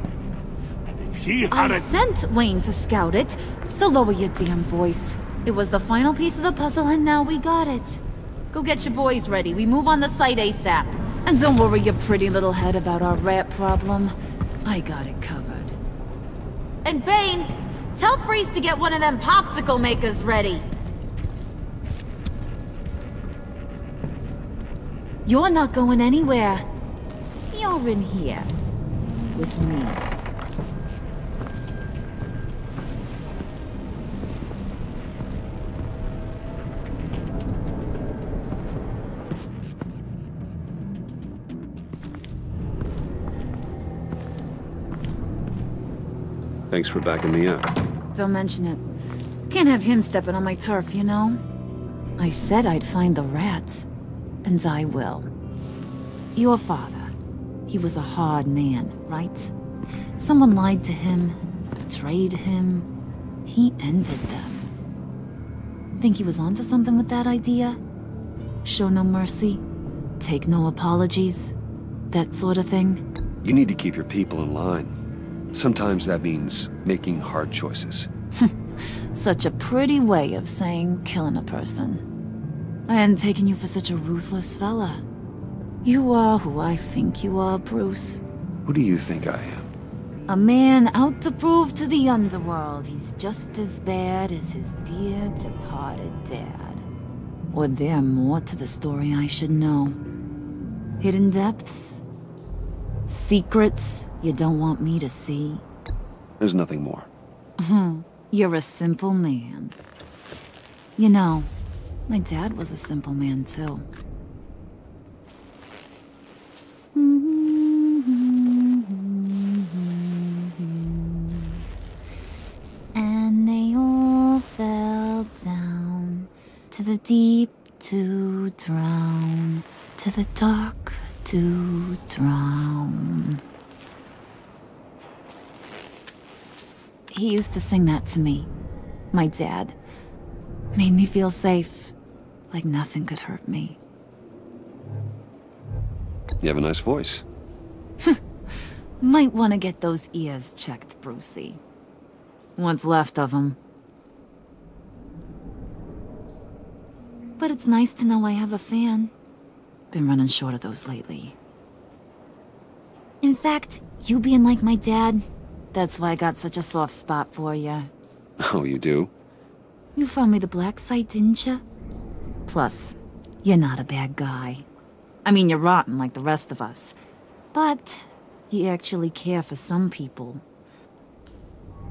H: And if he had
K: I sent Wayne to scout it, so lower your damn voice. It was the final piece of the puzzle and now we got it. Go get your boys ready. We move on the site ASAP. And don't worry your pretty little head about our rat problem. I got it covered. And Bane, tell Freeze to get one of them popsicle makers ready. You're not going anywhere. You're in here. With me.
M: Thanks for backing me up.
K: Don't mention it. Can't have him stepping on my turf, you know? I said I'd find the rats. And I will. Your father. He was a hard man, right? Someone lied to him, betrayed him. He ended them. Think he was onto something with that idea? Show no mercy? Take no apologies? That sort of thing?
M: You need to keep your people in line. Sometimes that means making hard choices.
K: Such a pretty way of saying killing a person. I hadn't taken you for such a ruthless fella. You are who I think you are, Bruce.
M: Who do you think I am?
K: A man out to prove to the underworld he's just as bad as his dear departed dad. Or there more to the story I should know. Hidden depths? Secrets you don't want me to see?
M: There's nothing more.
K: You're a simple man. You know, my dad was a simple man too. And they all fell down to the deep to drown, to the dark to drown. He used to sing that to me. My dad. Made me feel safe. Like nothing could hurt me.
M: You have a nice voice.
K: Might want to get those ears checked, Brucey. What's left of them. But it's nice to know I have a fan. Been running short of those lately. In fact, you being like my dad, that's why I got such a soft spot for you.
M: Oh, you do?
K: You found me the black site, didn't you? Plus, you're not a bad guy. I mean, you're rotten like the rest of us. But you actually care for some people.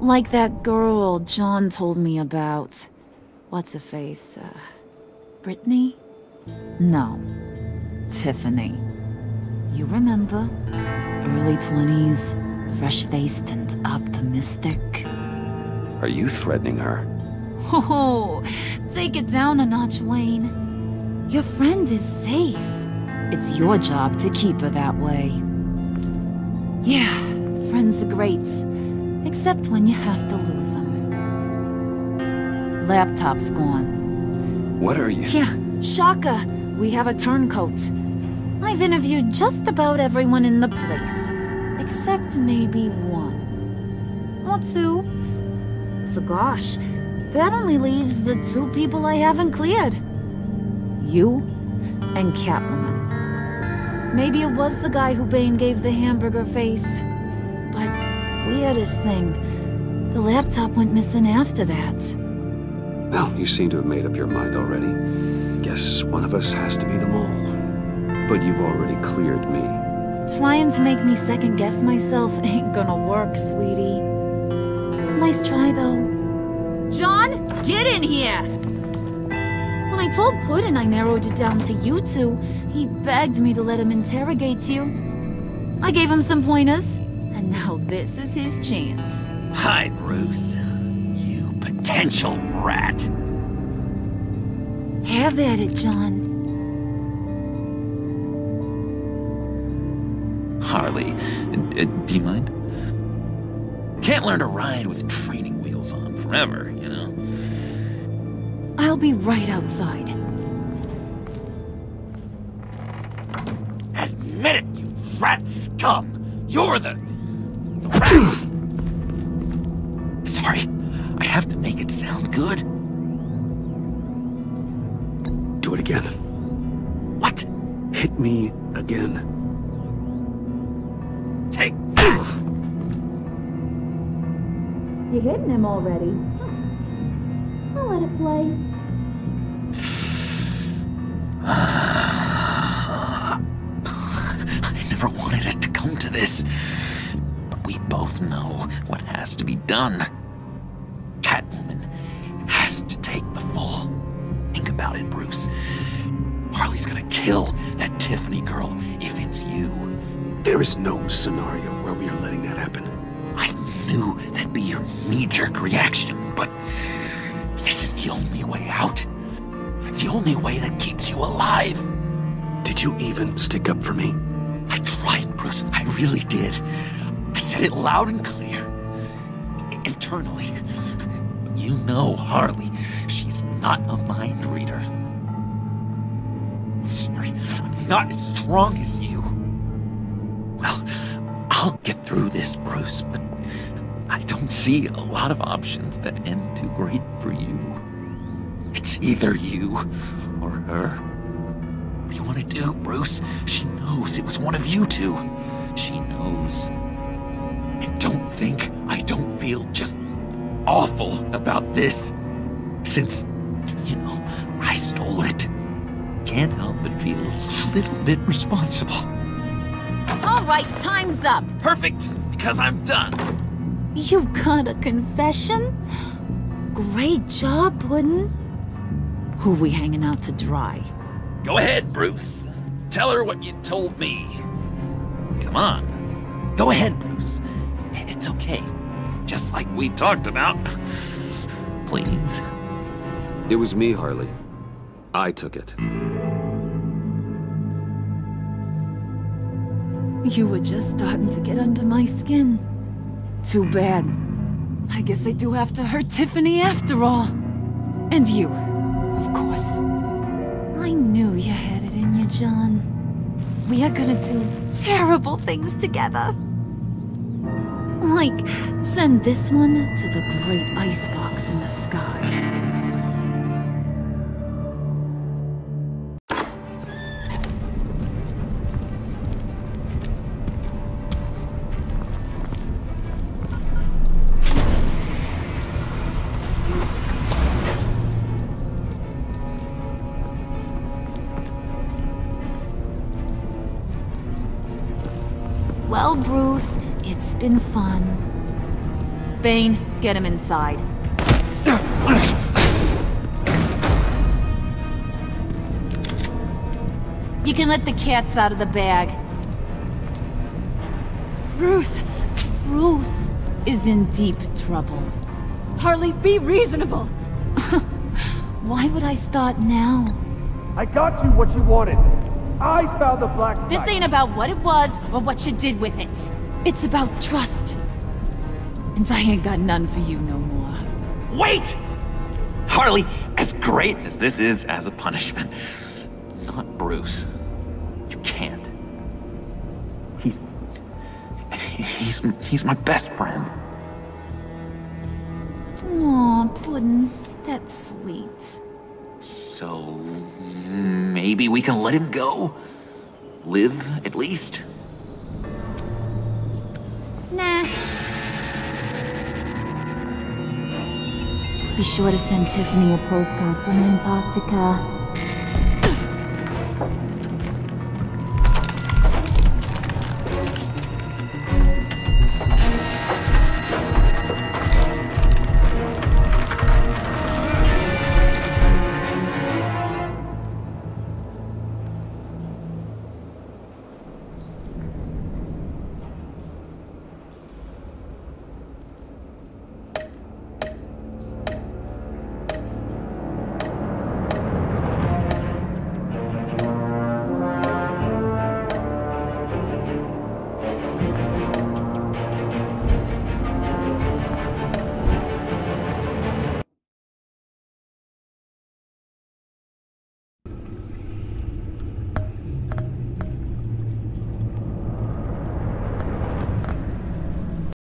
K: Like that girl John told me about. What's her face? Brittany? No. Tiffany. You remember? Early 20s, fresh-faced and optimistic.
B: Are you threatening her?
K: Oh, take it down a notch, Wayne. Your friend is safe. It's your job to keep her that way. Yeah, friends are great. Except when you have to lose them. Laptop's gone.
B: What are you?
K: Yeah, shocker. We have a turncoat. I've interviewed just about everyone in the place. Except maybe one. Or two. So gosh, that only leaves the two people I haven't cleared. You and Catwoman. Maybe it was the guy who Bane gave the hamburger face. But weirdest thing, the laptop went missing after that.
M: Well, you seem to have made up your mind already. Guess one of us has to be the mole. But you've already cleared me.
K: Trying to make me second-guess myself ain't gonna work, sweetie. Nice try, though. John, get in here! When I told Puddin' I narrowed it down to you two, he begged me to let him interrogate you. I gave him some pointers, and now this is his chance.
C: Hi, Bruce. You potential rat.
K: Have at it, John.
C: Harley, do you mind? Can't learn to ride with training wheels on forever, you know?
K: I'll be right outside.
C: Admit it, you rat scum! You're the rat! Sorry, I have to make it sound good.
M: Do it again.
C: What?
M: Hit me again.
C: Take that!
K: You hitting him already? I'll let it play.
C: I never wanted it to come to this. But we both know what has to be done. Catwoman has to take the fall. Think about it, Bruce. Harley's gonna kill that Tiffany girl if it's you.
M: There is no scenario where we are letting that happen.
C: I knew that'd be your knee-jerk reaction, but this is the only way out. The only way that keeps you alive.
M: Did you even stick up for me?
C: I tried, Bruce. I really did. I said it loud and clear. Internally. You know Harley. She's not a mind reader. I'm sorry. I'm not as strong as you. Well, I'll get through this, Bruce, but I don't see a lot of options that end too great for you. It's either you or her. What do you want to do, Bruce? She knows it was one of you two. She knows. And don't think I don't feel just awful about this. Since, you know, I stole it. Can't help but feel a little bit responsible.
K: All right, time's up.
C: Perfect, because I'm done.
K: You got a confession? Great job, Puddin'. Who we hanging out to dry?
C: Go ahead, Bruce. Tell her what you told me. Come on. Go ahead, Bruce. It's okay. Just like we talked about. Please.
M: It was me, Harley. I took it.
K: You were just starting to get under my skin. Too bad. I guess I do have to hurt Tiffany after all. And you, of course. I knew you had it in you, John. We are gonna do terrible things together. Like, send this one to the great icebox in the sky. Well, Bruce, it's been fun. Bane, get him inside. You can let the cats out of the bag.
A: Bruce!
K: Bruce is in deep trouble.
A: Harley, be reasonable!
K: Why would I start now?
J: I got you what you wanted. I found the black site.
K: This ain't about what it was or what you did with it. It's about trust. And I ain't got none for you no more.
C: Wait! Harley, as great as this is as a punishment, not Bruce. You can't. He's my best friend.
K: Aw, Puddin', that's sweet.
C: So maybe we can let him go? Live, at least?
K: Nah. Be sure to send Tiffany a postcard from Antarctica.